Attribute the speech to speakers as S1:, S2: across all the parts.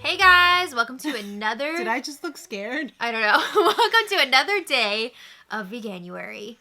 S1: Hey guys, welcome to another...
S2: Did I just look scared?
S1: I don't know. Welcome to another day of Veganuary.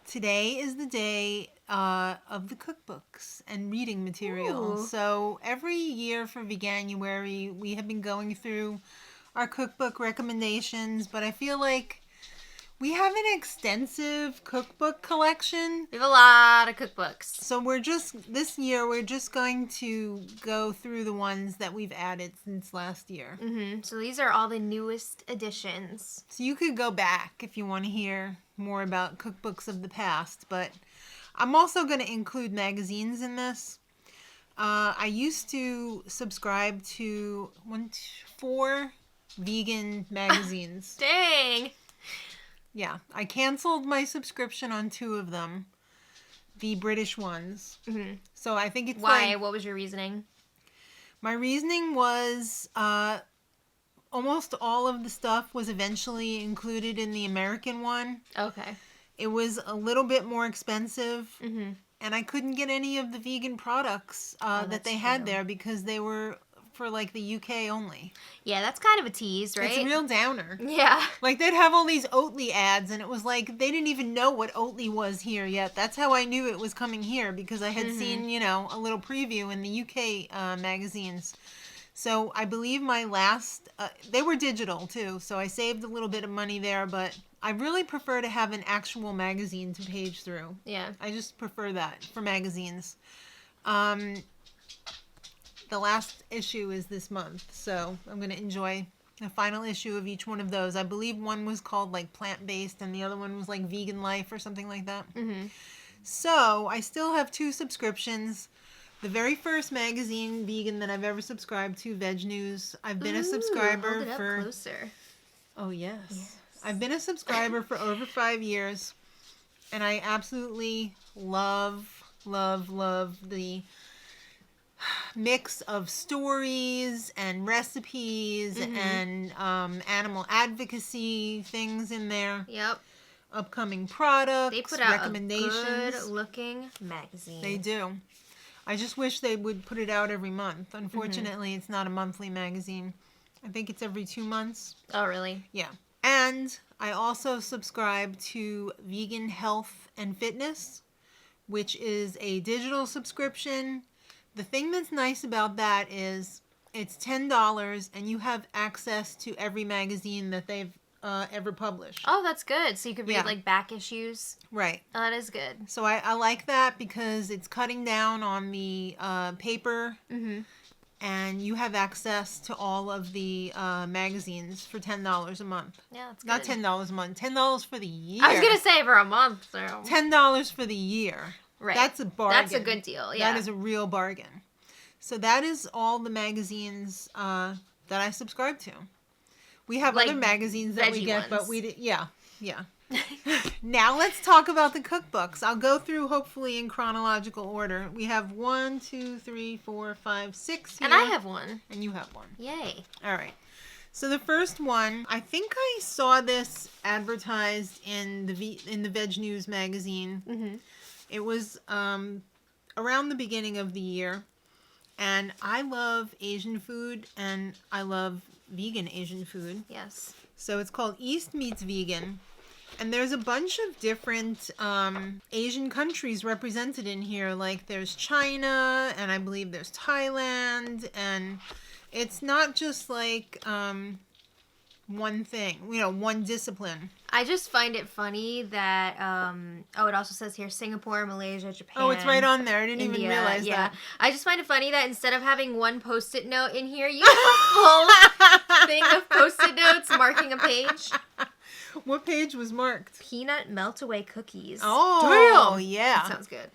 S2: Today is the day of the cookbooks and reading materials.
S1: Ooh.
S2: So every year for Veganuary, we have been going through our cookbook recommendations, but I feel like we have an extensive cookbook collection.
S1: We have a lot of cookbooks.
S2: So this year, we're just going to go through the ones that we've added since last year.
S1: So these are all the newest additions.
S2: So you could go back if you want to hear more about cookbooks of the past, but I'm also going to include magazines in this. I used to subscribe to 4 vegan magazines.
S1: Dang!
S2: Yeah, I canceled my subscription on 2 of them, the British ones. So I think it's
S1: Why? What was your reasoning?
S2: My reasoning was almost all of the stuff was eventually included in the American one.
S1: Okay.
S2: It was a little bit more expensive, and I couldn't get any of the vegan products that they had there because they were for like the UK only.
S1: Yeah, that's kind of a tease, right?
S2: It's a real downer.
S1: Yeah.
S2: Like they'd have all these Oatly ads, and it was like they didn't even know what Oatly was here yet. That's how I knew it was coming here, because I had seen, a little preview in the UK magazines. So I believe my last, they were digital too, so I saved a little bit of money there, but I really prefer to have an actual magazine to page through.
S1: Yeah.
S2: I just prefer that for magazines. The last issue is this month, so I'm going to enjoy the final issue of each one of those. I believe one was called like plant-based and the other one was like vegan life or something like that. So I still have 2 subscriptions. The very first magazine vegan that I've ever subscribed to, Veg News. I've been a subscriber
S1: hold it up
S2: for...
S1: closer.
S2: Oh, yes. I've been a subscriber for over 5 years, and I absolutely love the mix of stories and recipes and animal advocacy things in there.
S1: Yep.
S2: Upcoming products,
S1: They put out
S2: recommendations.
S1: a good-looking magazine.
S2: They do. I just wish they would put it out every month. Unfortunately, it's not a monthly magazine. I think it's every 2 months.
S1: Oh, really?
S2: Yeah. And I also subscribe to Vegan Health and Fitness, which is a digital subscription. The thing that's nice about that is it's $10 and you have access to every magazine that they've ever published.
S1: Oh, that's good. So you could read like back issues.
S2: Right.
S1: Oh, that is good.
S2: So I like that because it's cutting down on the paper, and you have access to all of the magazines for $10 a month.
S1: Yeah, that's good.
S2: Not $10 a month, $10 for the year.
S1: I was going to say for a month. So.
S2: $10 for the year.
S1: Right.
S2: That's a bargain.
S1: That's a good deal, yeah.
S2: That is a real bargain. So that is all the magazines that I subscribe to. We have
S1: like
S2: other magazines that we get,
S1: ones.
S2: but we did, yeah. Now let's talk about the cookbooks. I'll go through hopefully in chronological order. We have 1, 2, 3, 4, 5, 6 here.
S1: And I have one.
S2: And you have one.
S1: Yay.
S2: All right. So the first one, I think I saw this advertised in the Veg News magazine. It was around the beginning of the year, and I love Asian food, and I love vegan Asian food.
S1: Yes.
S2: So it's called East Meets Vegan, and there's a bunch of different Asian countries represented in here. Like there's China, and I believe there's Thailand, and it's not just like one thing, one discipline.
S1: I just find it funny that, it also says here Singapore, Malaysia, Japan.
S2: Oh, it's right on there. I didn't
S1: India,
S2: even realize
S1: yeah.
S2: that.
S1: I just find it funny that instead of having one Post-it note in here, you have a full thing of Post-it notes marking a page.
S2: What page was marked?
S1: Peanut melt-away cookies.
S2: Oh,
S1: damn.
S2: yeah.
S1: That sounds good.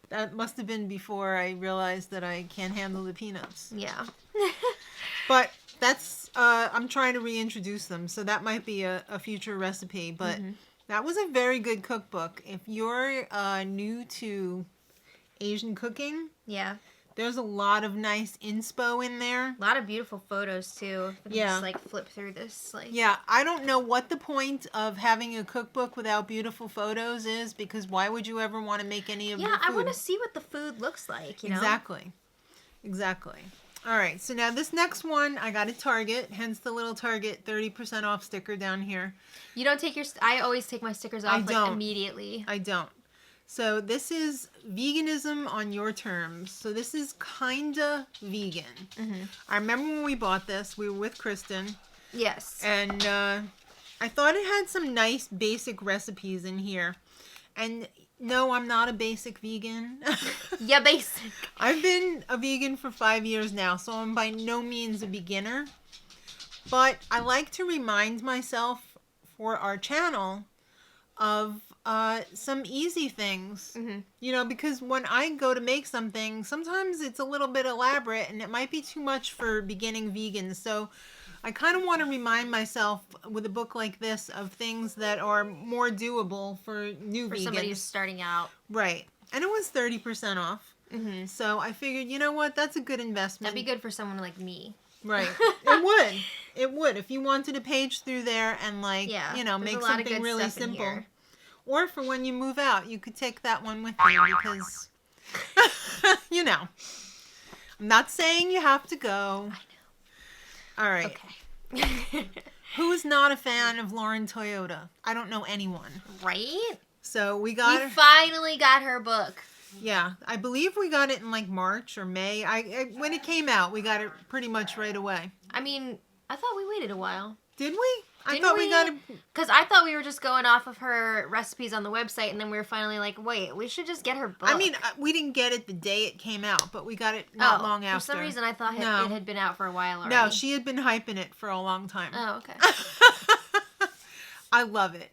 S2: That must have been before I realized that I can't handle the peanuts.
S1: Yeah.
S2: But that's, I'm trying to reintroduce them, so that might be a future recipe. But that was a very good cookbook. If you're new to Asian cooking, there's a lot of nice inspo in there.
S1: A lot of beautiful photos, too.
S2: Yeah.
S1: Just, flip through this.
S2: Yeah, I don't know what the point of having a cookbook without beautiful photos is, because why would you ever want to make any of your food?
S1: I want to see what the food looks like,
S2: Exactly. All right, so now this next one I got at Target, hence the little Target 30% off sticker down here.
S1: You don't take your... I always take my stickers off immediately.
S2: I don't. So this is veganism on your terms. So this is kinda vegan.
S1: Mm-hmm.
S2: I remember when we bought this, we were with Kristen.
S1: Yes.
S2: And I thought it had some nice basic recipes in here. And no, I'm not a basic vegan.
S1: Yeah, basic.
S2: I've been a vegan for 5 years now, so I'm by no means a beginner. But I like to remind myself for our channel of some easy things.
S1: Mm-hmm.
S2: You know, because when I go to make something, sometimes it's a little bit elaborate and it might be too much for beginning vegans. So I kind of want to remind myself with a book like this of things that are more doable for new vegans.
S1: Somebody who's starting out.
S2: Right. And it was 30% off.
S1: Mm-hmm.
S2: So I figured, you know what? That's a good investment.
S1: That'd be good for someone like me.
S2: Right. It would. It would. If you wanted to page through there and you know, make something really simple. Or for when you move out, you could take that one with you because, you know, I'm not saying you have to go.
S1: I know.
S2: All right.
S1: Okay.
S2: Who is not a fan of Lauren Toyota? I don't know anyone.
S1: Right?
S2: So we got her.
S1: Finally got her book.
S2: Yeah, I believe we got it in like March or May. When it came out, we got it pretty much right away.
S1: I mean, I thought we waited a while.
S2: Did we? I
S1: Didn't
S2: thought we got it.
S1: Because I thought we were just going off of her recipes on the website, and then we were finally like, wait, we should just get her book.
S2: I mean, we didn't get it the day it came out, but we got it not long after.
S1: For some reason, I thought it had been out for a while already.
S2: No, she had been hyping it for a long time.
S1: Oh, okay.
S2: I love it.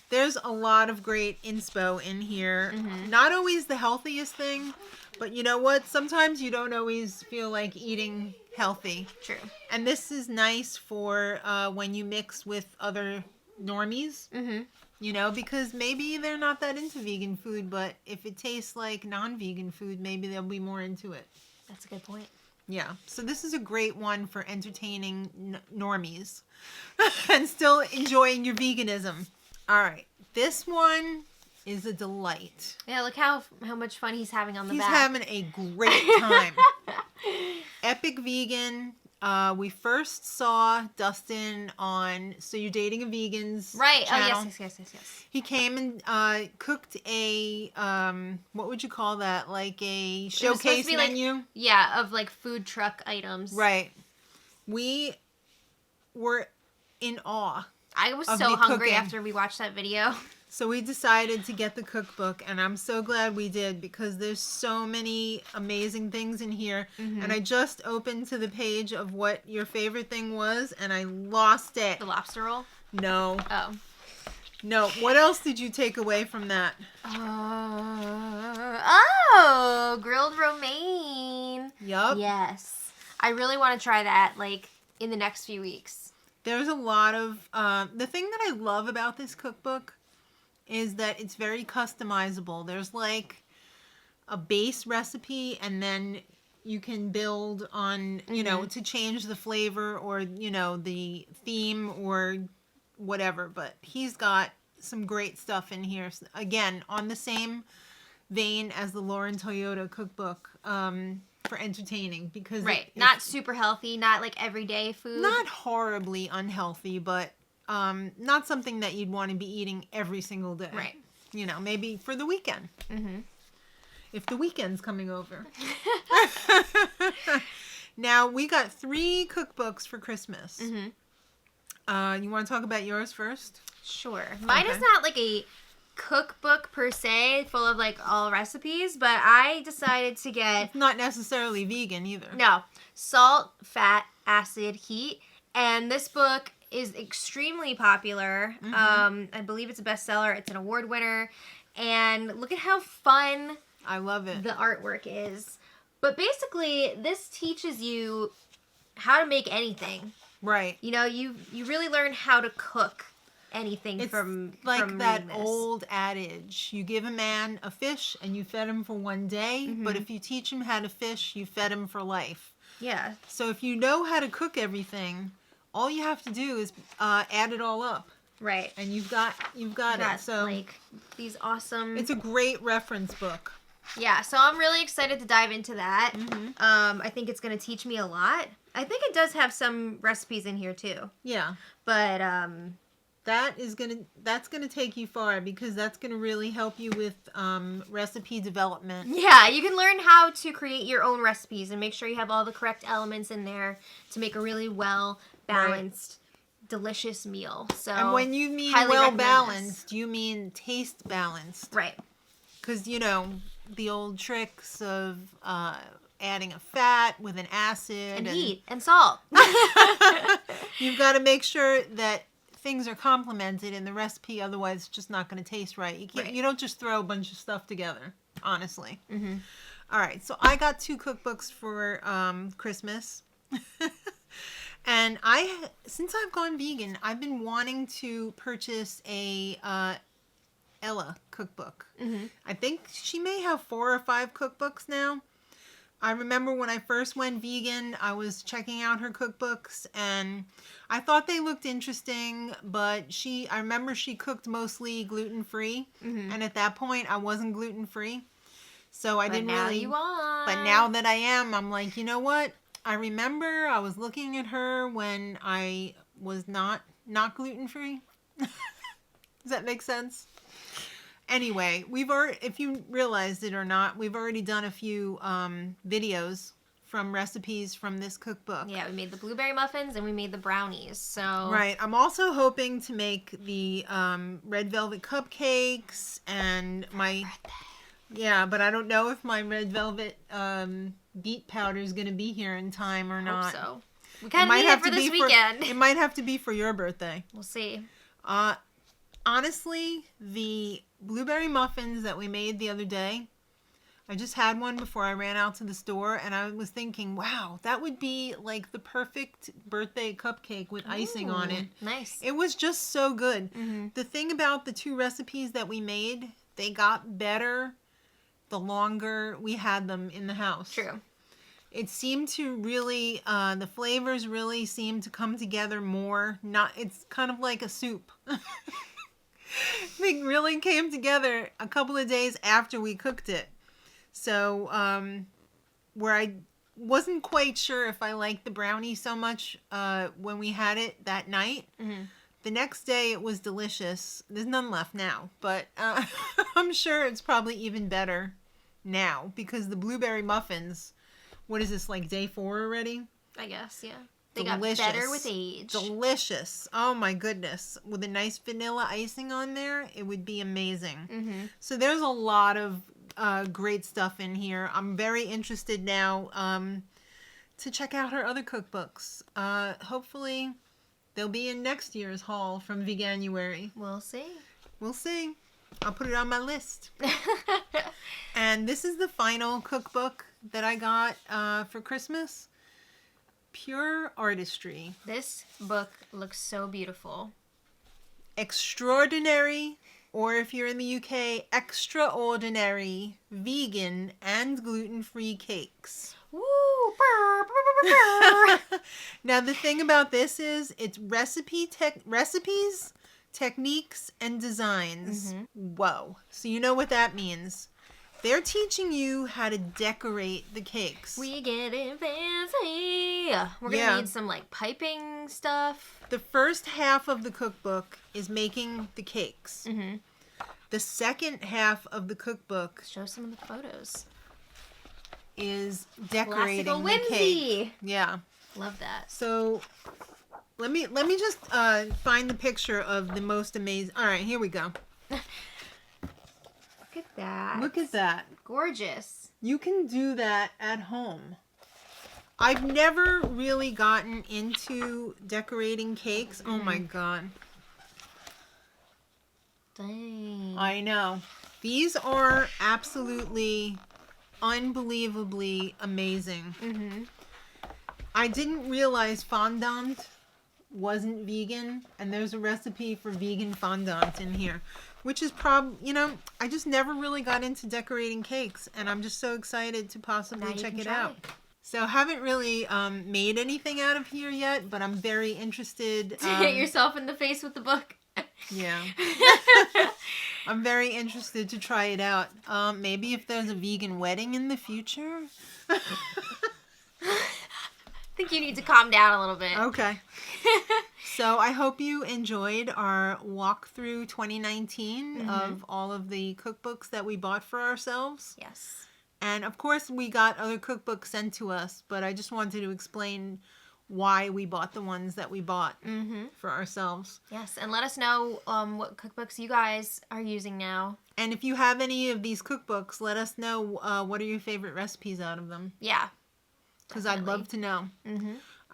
S2: There's a lot of great inspo in here.
S1: Mm-hmm.
S2: Not always the healthiest thing, but you know what? Sometimes you don't always feel like eating healthy.
S1: True.
S2: And this is nice for when you mix with other normies.
S1: Mm-hmm.
S2: You know, because maybe they're not that into vegan food, but if it tastes like non-vegan food, maybe they'll be more into it.
S1: That's a good point.
S2: Yeah. So this is a great one for entertaining normies and still enjoying your veganism. All right. This one is a delight.
S1: Yeah, look how much fun he's having on the back.
S2: He's having a great time. Epic Vegan. We first saw Dustin on So You're Dating a Vegan's
S1: right.
S2: channel.
S1: Oh, yes.
S2: He came and cooked a, what would you call that? Like a showcase menu?
S1: Of like food truck items.
S2: Right. We were in awe.
S1: I was so hungry after we watched that video.
S2: So we decided to get the cookbook, and I'm so glad we did because there's so many amazing things in here. Mm-hmm. And I just opened to the page of what your favorite thing was, and I lost it.
S1: The lobster roll?
S2: No.
S1: Oh.
S2: No. What else did you take away from that?
S1: Grilled romaine.
S2: Yup.
S1: Yes. I really want to try that, like, in the next few weeks.
S2: There's a lot of... the thing that I love about this cookbook is that it's very customizable. There's like a base recipe and then you can build on, you know, to change the flavor or, you know, the theme or whatever. But he's got some great stuff in here. Again, on the same vein as the Lauren Toyota cookbook for entertaining. Because
S1: not super healthy, not like everyday food.
S2: Not horribly unhealthy, but... not something that you'd want to be eating every single day.
S1: Right.
S2: You know, maybe for the weekend. Mm-hmm. If the weekend's coming over. Now, we got 3 cookbooks for Christmas. Mm-hmm. You want to talk about yours first?
S1: Sure. Mine is not like a cookbook per se, full of like all recipes, but I decided to get...
S2: It's not necessarily vegan either.
S1: No. Salt, fat, acid, heat. And this book is extremely popular. Mm-hmm. I believe it's a bestseller. It's an award winner. And look at how fun
S2: I love it.
S1: The artwork is. But basically, this teaches you how to make anything.
S2: Right.
S1: You know, you really learn how to cook anything from
S2: that old adage. You give a man a fish and you fed him for one day. Mm-hmm. But if you teach him how to fish, you fed him for life.
S1: Yeah.
S2: So if you know how to cook everything... all you have to do is add it all up.
S1: Right.
S2: And you've got it. So
S1: like these awesome...
S2: It's a great reference book.
S1: Yeah, so I'm really excited to dive into that.
S2: Mm-hmm.
S1: I think it's going to teach me a lot. I think it does have some recipes in here too.
S2: Yeah.
S1: But
S2: that's gonna take you far, because that's gonna really help you with recipe development.
S1: yeah, you can learn how to create your own recipes and make sure you have all the correct elements in there to make a really well balanced, delicious meal. So,
S2: And when you mean
S1: highly
S2: well
S1: recommend
S2: balanced,
S1: this.
S2: you mean taste balanced.
S1: Right.
S2: Because, you know, the old tricks of adding a fat with an acid.
S1: And heat and salt.
S2: You've got to make sure that things are complemented in the recipe, otherwise it's just not going to taste right. You don't just throw a bunch of stuff together, honestly.
S1: Mm-hmm.
S2: All right, so I got 2 cookbooks for Christmas. And since I've gone vegan, I've been wanting to purchase a Ella cookbook.
S1: Mm-hmm.
S2: I think she may have 4 or 5 cookbooks now. I remember when I first went vegan, I was checking out her cookbooks, and I thought they looked interesting, but I remember she cooked mostly gluten-free, and at that point, I wasn't gluten-free, so I didn't really...
S1: you are.
S2: But now that I am, I'm like, you know what? I remember I was looking at her when I was not gluten-free. Does that make sense? Anyway, if you realized it or not, we've already done a few videos from recipes from this cookbook.
S1: Yeah, we made the blueberry muffins and we made the brownies. So
S2: Right. I'm also hoping to make the red velvet cupcakes and my... Yeah, but I don't know if my red velvet beet powder is going to be here in time or not.
S1: Hope so. We kind of need it for this weekend.
S2: It might have to be for your birthday.
S1: We'll see.
S2: Honestly, the blueberry muffins that we made the other day, I just had one before I ran out to the store, and I was thinking, wow, that would be like the perfect birthday cupcake with icing on it.
S1: Nice.
S2: It was just so good.
S1: Mm-hmm.
S2: The thing about the 2 recipes that we made, they got better the longer we had them in the house.
S1: True.
S2: It seemed to really, the flavors really seemed to come together more. It's kind of like a soup. They really came together a couple of days after we cooked it. So, where I wasn't quite sure if I liked the brownie so much when we had it that night.
S1: Mm-hmm.
S2: The next day it was delicious. There's none left now, but I'm sure it's probably even better now, because the blueberry muffins, what is this, like day 4 already?
S1: I guess, yeah. They
S2: Delicious.
S1: got better with age.
S2: Delicious. Oh my goodness. With a nice vanilla icing on there, it would be amazing.
S1: Mm-hmm.
S2: So there's a lot of great stuff in here. I'm very interested now to check out her other cookbooks. Hopefully they'll be in next year's haul from Veganuary.
S1: We'll see.
S2: We'll see. I'll put it on my list. And this is the final cookbook that I got for Christmas. Pure Artistry.
S1: This book looks so beautiful.
S2: Extraordinary, or if you're in the UK, extraordinary vegan and gluten-free cakes.
S1: Woo! Burr, burr, burr, burr.
S2: Now the thing about this is it's recipes, techniques, and designs.
S1: Mm-hmm.
S2: Whoa. So you know what that means. They're teaching you how to decorate the cakes.
S1: We getting fancy. We're gonna need some like piping stuff.
S2: The first half of the cookbook is making the cakes.
S1: Mm-hmm.
S2: The second half of the cookbook
S1: Show some of the photos.
S2: is decorating
S1: Classical
S2: the
S1: whimsy.
S2: cake. Yeah.
S1: Love that.
S2: So let me just find the picture of the most amazing. All right, here we go.
S1: Look at that.
S2: Look at that.
S1: Gorgeous.
S2: You can do that at home. I've never really gotten into decorating cakes. Oh my god.
S1: Dang.
S2: I know. These are absolutely unbelievably amazing.
S1: Mm-hmm.
S2: I didn't realize fondant wasn't vegan, and there's a recipe for vegan fondant in here, which is I just never really got into decorating cakes, and I'm just so excited to possibly check it out. So haven't really made anything out of here yet, but I'm very interested.
S1: To hit yourself in the face with the book.
S2: Yeah. I'm very interested to try it out. Maybe if there's a vegan wedding in the future.
S1: I think you need to calm down a little bit.
S2: Okay. So I hope you enjoyed our walk through 2019 of all of the cookbooks that we bought for ourselves.
S1: Yes.
S2: And of course, we got other cookbooks sent to us, but I just wanted to explain why we bought the ones that we bought for ourselves.
S1: Yes, and let us know what cookbooks you guys are using now.
S2: And if you have any of these cookbooks, let us know what are your favorite recipes out of them.
S1: Yeah.
S2: Because I'd love to know.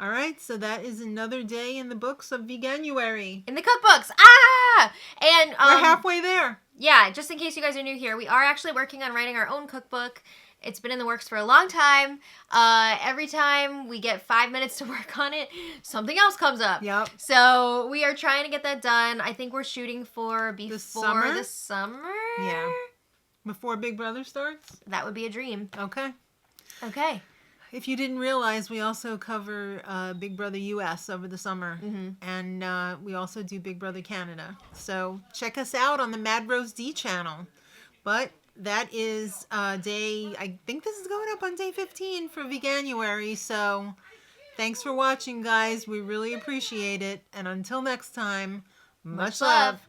S2: All right, so that is another day in the books of Veganuary.
S1: In the cookbooks. Ah! And
S2: we're halfway there.
S1: Yeah, just in case you guys are new here, we are actually working on writing our own cookbook. It's been in the works for a long time. Every time we get 5 minutes to work on it, something else comes up.
S2: Yep.
S1: So we are trying to get that done. I think we're shooting for before the summer.
S2: Yeah. Before Big Brother starts?
S1: That would be a dream.
S2: Okay.
S1: Okay.
S2: If you didn't realize, we also cover Big Brother US over the summer. And we also do Big Brother Canada. So check us out on the Mad Rose D channel. But that is day, I think this is going up on day 15 for Veganuary. So thanks for watching, guys. We really appreciate it. And until next time, much love.